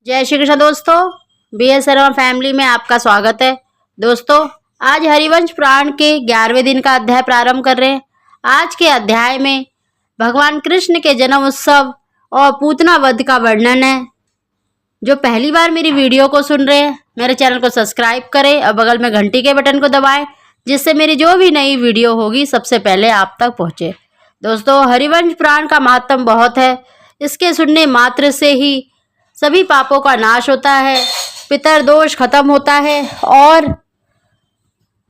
जय श्री कृष्ण दोस्तों, BS Sharma family में आपका स्वागत है। दोस्तों, आज हरिवंश पुराण के 11वें दिन का अध्याय प्रारंभ कर रहे हैं। आज के अध्याय में भगवान कृष्ण के जन्म उत्सव और पूतना वध का वर्णन है। जो पहली बार मेरी वीडियो को सुन रहे हैं, मेरे चैनल को सब्सक्राइब करें और बगल में घंटी के बटन को दबाएं, जिससे मेरी जो भी नई वीडियो होगी सबसे पहले आप तक पहुंचे। दोस्तों, हरिवंश पुराण का महत्व बहुत है। इसके सुनने मात्र से ही सभी पापों का नाश होता है, पितर दोष खत्म होता है और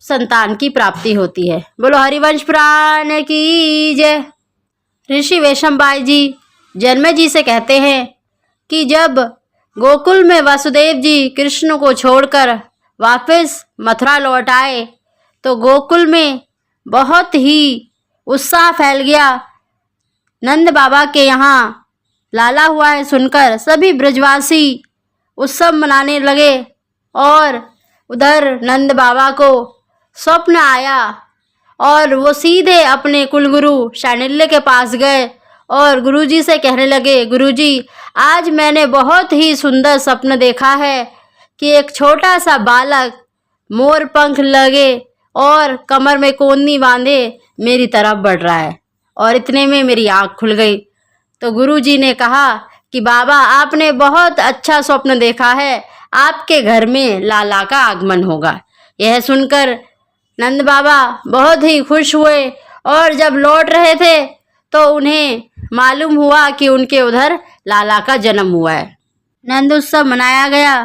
संतान की प्राप्ति होती है। बोलो हरिवंश पुराण की जय। ऋषि वैशंपायन जी जन्मे जी से कहते हैं कि जब गोकुल में वासुदेव जी कृष्ण को छोड़कर वापस मथुरा लौट आए तो गोकुल में बहुत ही उत्साह फैल गया। नंद बाबा के यहाँ लाला हुआ है सुनकर सभी ब्रजवासी उत्सव मनाने लगे और उधर नंद बाबा को स्वप्न आया और वो सीधे अपने कुलगुरु शांडिल्य के पास गए और गुरुजी से कहने लगे, गुरुजी, आज मैंने बहुत ही सुंदर स्वप्न देखा है कि एक छोटा सा बालक मोर पंख लगे और कमर में कोंदनी बांधे मेरी तरफ बढ़ रहा है। और इतने में मेरी आँख खुल गई। तो गुरुजी ने कहा कि बाबा, आपने बहुत अच्छा स्वप्न देखा है, आपके घर में लाला का आगमन होगा। यह सुनकर नंद बाबा बहुत ही खुश हुए और जब लौट रहे थे तो उन्हें मालूम हुआ कि उनके उधर लाला का जन्म हुआ है। नंद उत्सव मनाया गया।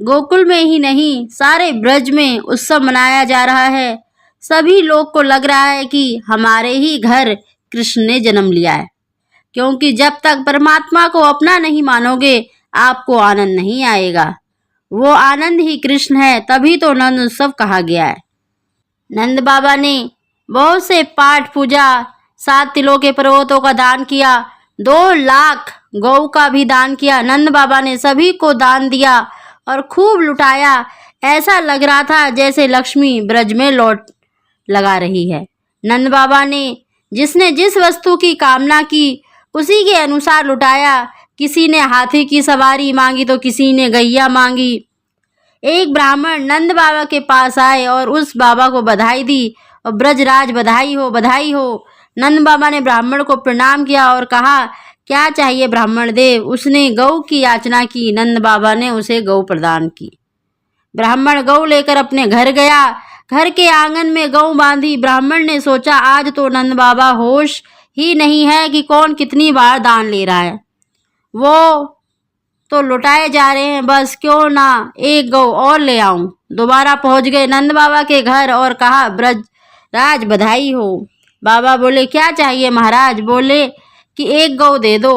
गोकुल में ही नहीं, सारे ब्रज में उत्सव मनाया जा रहा है। सभी लोग को लग रहा है कि हमारे ही घर कृष्ण ने जन्म लिया है, क्योंकि जब तक परमात्मा को अपना नहीं मानोगे आपको आनंद नहीं आएगा। वो आनंद ही कृष्ण है, तभी तो नंद उत्सव कहा गया है। नंद बाबा ने बहुत से पाठ पूजा, 7 तिलों के पर्वतों का दान किया, 2 लाख गौ का भी दान किया। नंद बाबा ने सभी को दान दिया और खूब लुटाया। ऐसा लग रहा था जैसे लक्ष्मी ब्रज में लौट लगा रही है। नंद बाबा ने जिसने जिस वस्तु की कामना की उसी के अनुसार लुटाया। किसी ने हाथी की सवारी मांगी तो किसी ने गैया मांगी। एक ब्राह्मण नंद बाबा के पास आए और उस बाबा को बधाई दी और ब्रजराज बधाई हो, बधाई हो। नंद बाबा ने ब्राह्मण को प्रणाम किया और कहा, क्या चाहिए ब्राह्मण देव। उसने गौ की याचना की। नंद बाबा ने उसे गौ प्रदान की। ब्राह्मण गौ लेकर अपने घर गया। घर के आंगन में गौ बांधी। ब्राह्मण ने सोचा, आज तो नंद बाबा होश ही नहीं है कि कौन कितनी बार दान ले रहा है। वो तो लुटाए जा रहे हैं, बस क्यों ना एक गौ और ले आऊं। दोबारा पहुंच गए नंद बाबा के घर और कहा, ब्रजराज बधाई हो। बाबा बोले, क्या चाहिए महाराज। बोले कि एक गौ दे दो।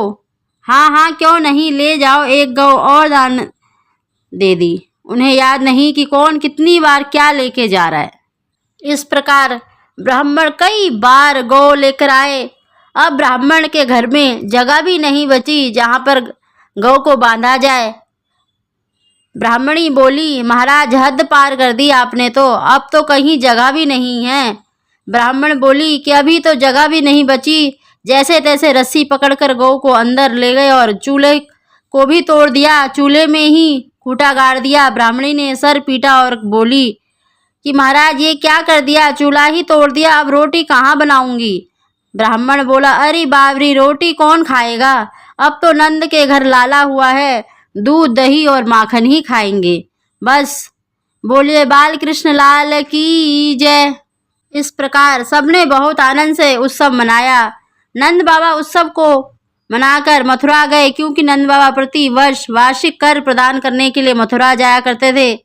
हाँ हाँ, क्यों नहीं, ले जाओ, एक गौ और दान दे दी। उन्हें याद नहीं कि कौन कितनी बार क्या लेके जा रहा है। इस प्रकार ब्राह्मण कई बार गौ लेकर आए। अब ब्राह्मण के घर में जगह भी नहीं बची जहाँ पर गौ को बांधा जाए। ब्राह्मणी बोली, महाराज हद पार कर दी आपने तो, अब तो कहीं जगह भी नहीं है। ब्राह्मण बोली कि अभी तो जगह भी नहीं बची। जैसे तैसे रस्सी पकड़कर गौ को अंदर ले गए और चूल्हे को भी तोड़ दिया, चूल्हे में ही खूंटा गाड़ दिया। ब्राह्मणी ने सर पीटा और बोली कि महाराज ये क्या कर दिया, चूल्हा ही तोड़ दिया, अब रोटी कहाँ बनाऊंगी। ब्राह्मण बोला, अरे बाबरी, रोटी कौन खाएगा, अब तो नंद के घर लाला हुआ है, दूध दही और माखन ही खाएंगे। बस बोलिए बाल कृष्ण लाल की जय। इस प्रकार सबने बहुत आनंद से उत्सव मनाया। नंद बाबा उत्सव को मनाकर मथुरा गए, क्योंकि नंद बाबा प्रति वर्ष वार्षिक कर प्रदान करने के लिए मथुरा जाया करते थे।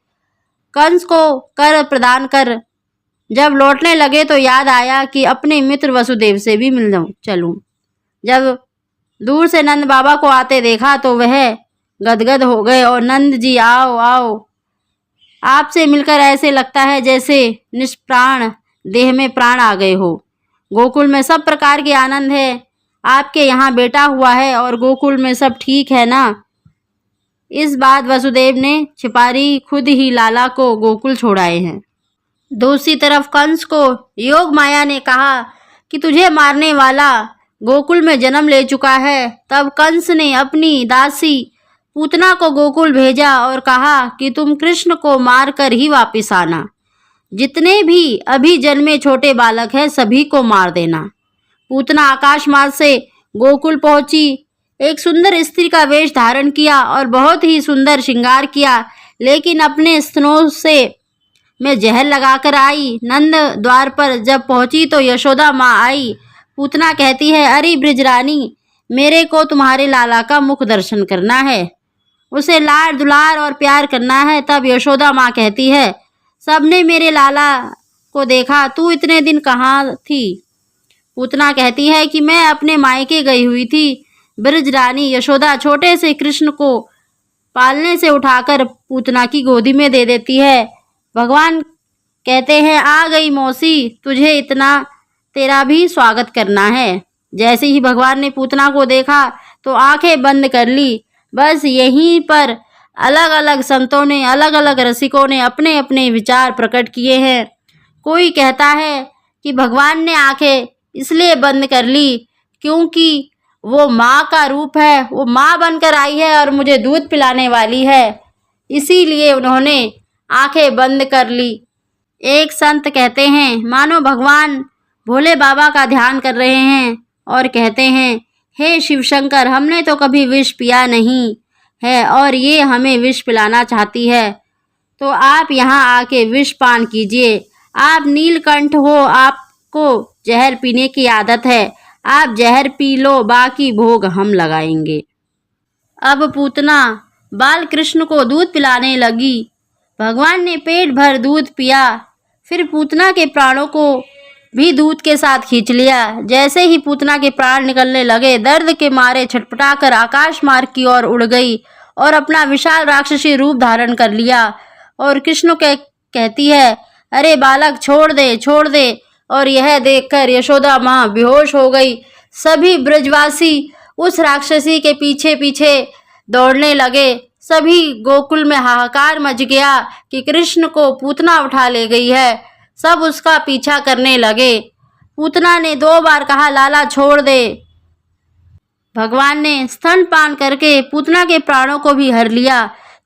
कंस को कर प्रदान कर जब लौटने लगे तो याद आया कि अपने मित्र वसुदेव से भी मिल चलूं। जब दूर से नंद बाबा को आते देखा तो वह गदगद हो गए और नंद जी, आओ आओ, आपसे मिलकर ऐसे लगता है जैसे निष्प्राण देह में प्राण आ गए हो। गोकुल में सब प्रकार के आनंद है। आपके यहाँ बेटा हुआ है और गोकुल में सब ठीक है ना। इस बात वसुदेव ने छिपारी खुद ही लाला को गोकुल छोड़ाए हैं। दूसरी तरफ कंस को योग माया ने कहा कि तुझे मारने वाला गोकुल में जन्म ले चुका है। तब कंस ने अपनी दासी पूतना को गोकुल भेजा और कहा कि तुम कृष्ण को मार कर ही वापिस आना। जितने भी अभी जन्मे छोटे बालक हैं सभी को मार देना। पूतना आकाश मार्ग से गोकुल पहुंची। एक सुंदर स्त्री का वेश धारण किया और बहुत ही सुंदर श्रृंगार किया, लेकिन अपने स्तनों से में जहर लगाकर आई। नंद द्वार पर जब पहुंची तो यशोदा माँ आई। पूतना कहती है, अरे ब्रजरानी, मेरे को तुम्हारे लाला का मुख दर्शन करना है, उसे लाड दुलार और प्यार करना है। तब यशोदा माँ कहती है, सबने मेरे लाला को देखा, तू इतने दिन कहाँ थी? पूतना कहती है कि मैं अपने मायके गई हुई थी। ब्रजरानी यशोदा छोटे से कृष्ण को पालने से उठाकर पूतना की गोदी में दे देती है। भगवान कहते हैं, आ गई मौसी, तुझे इतना तेरा भी स्वागत करना है। जैसे ही भगवान ने पूतना को देखा तो आंखें बंद कर ली। बस यहीं पर अलग अलग संतों ने, अलग अलग रसिकों ने अपने अपने विचार प्रकट किए हैं। कोई कहता है कि भगवान ने आंखें इसलिए बंद कर ली क्योंकि वो माँ का रूप है, वो माँ बनकर आई है और मुझे दूध पिलाने वाली है, इसीलिए उन्होंने आंखें बंद कर ली। एक संत कहते हैं, मानो भगवान भोले बाबा का ध्यान कर रहे हैं और कहते हैं, हे शिव शंकर, हमने तो कभी विष पिया नहीं है और ये हमें विष पिलाना चाहती है, तो आप यहाँ आके विष पान कीजिए। आप नीलकंठ हो, आपको जहर पीने की आदत है, आप जहर पी लो, बाकी भोग हम लगाएंगे। अब पूतना बाल कृष्ण को दूध पिलाने लगी। भगवान ने पेट भर दूध पिया, फिर पूतना के प्राणों को भी दूध के साथ खींच लिया। जैसे ही पूतना के प्राण निकलने लगे, दर्द के मारे छटपटाकर आकाश मार्ग की ओर उड़ गई और अपना विशाल राक्षसी रूप धारण कर लिया और कृष्ण के कहती है, अरे बालक, छोड़ दे, छोड़ दे। और यह देखकर यशोदा माँ बेहोश हो गई। सभी ब्रजवासी उस राक्षसी के पीछे पीछे दौड़ने लगे। सभी गोकुल में हाहाकार मच गया कि कृष्ण को पूतना उठा ले गई है। सब उसका पीछा करने लगे। पूतना ने 2 बार कहा, लाला छोड़ दे। भगवान ने स्तनपान करके पूतना के प्राणों को भी हर लिया।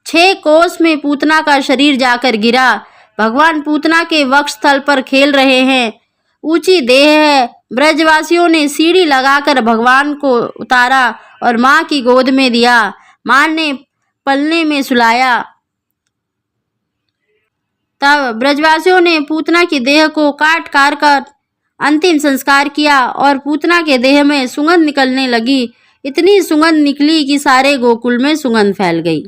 6 कोस में पूतना का शरीर जाकर गिरा। भगवान पूतना के वक्षस्थल पर खेल रहे हैं। ऊंची देह है। ब्रजवासियों ने सीढ़ी लगाकर भगवान को उतारा और माँ की गोद में दिया। माँ ने पलने में सुलाया। तब ब्रजवासियों ने पूतना की देह को काट काट कर अंतिम संस्कार किया और पूतना के देह में सुगंध निकलने लगी। इतनी सुगंध निकली कि सारे गोकुल में सुगंध फैल गई।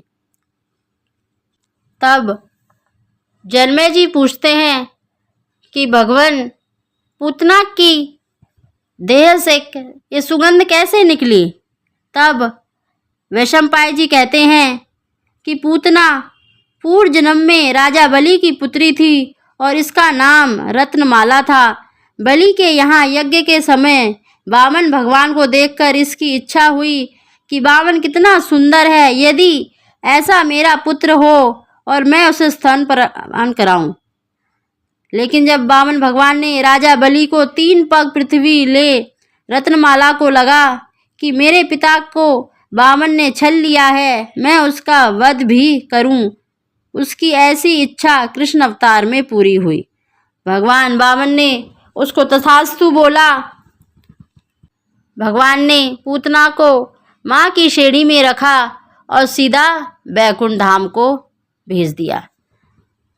तब जन्मेजय पूछते हैं कि भगवान, पूतना की देह से ये सुगंध कैसे निकली? तब वैशंपायन जी कहते हैं कि पूतना पूर्व जन्म में राजा बलि की पुत्री थी और इसका नाम रत्नमाला था। बलि के यहाँ यज्ञ के समय वामन भगवान को देखकर इसकी इच्छा हुई कि वामन कितना सुंदर है, यदि ऐसा मेरा पुत्र हो और मैं उसे स्तनपान कराऊं। लेकिन जब वामन भगवान ने राजा बलि को 3 पग पृथ्वी ले, रत्नमाला को लगा कि मेरे पिता को वामन ने छल लिया है, मैं उसका वध भी करूं। उसकी ऐसी इच्छा कृष्ण अवतार में पूरी हुई। भगवान वामन ने उसको तथास्तु बोला। भगवान ने पूतना को माँ की श्रेणी में रखा और सीधा बैकुंठ धाम को भेज दिया।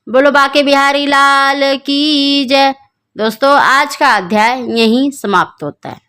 बोलो बाके बिहारी लाल की जय। दोस्तों, आज का अध्याय यहीं समाप्त होता है।